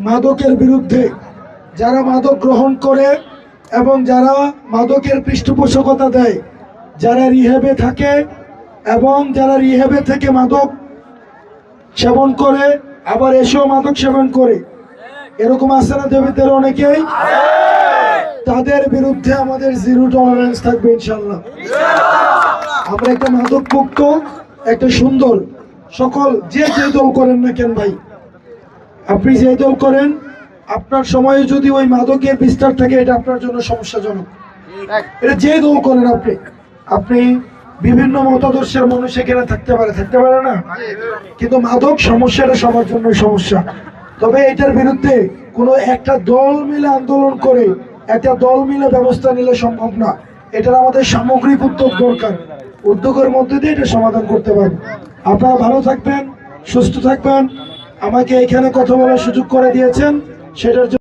মাদকের বিরুদ্ধে, যারা মাদক গ্রহণ করে এবং যারা মাদকের পৃষ্ঠপোষকতা দেয়, যারা রিহ্যাবে থাকে এবং যারা রিহ্যাবে থেকে মাদক সেবন করে আবার এসেও মাদক সেবন করে, এরকম আছে না দেবীদের অনেকেই, তাদের বিরুদ্ধে আমাদের জিরো টলারেন্স থাকবে ইনশাল্লাহ। আমরা একটা মাদক মুক্ত, একটা সুন্দর, সকল যে দল করেন না কেন ভাই, আপনি যে দল করেন, আপনার সময়ে যদি ওই মাদকের বিস্তার থাকে, এটা আপনার জন্য সমস্যাজনক। এটা যে দল করেন আপনি বিভিন্ন মতাদর্শের মানুষ এখানে থাকতে পারে না, কিন্তু মাদক সমস্যাটা সবার জন্য সমস্যা। তবে এটার বিরুদ্ধে কোনো একটা দল মিলে আন্দোলন করে, একটা দল মিলে ব্যবস্থা নিলে সম্ভব না। এটার আমাদের সামগ্রিক উদ্যোগ দরকার। উদ্যোগের মধ্যে দিয়ে এটা সমাধান করতে পারবো। আপনারা ভালো থাকবেন, সুস্থ থাকবেন। আমাকে এখানে কথা বলার সুযোগ করে দিয়েছেন, সেটার জন্য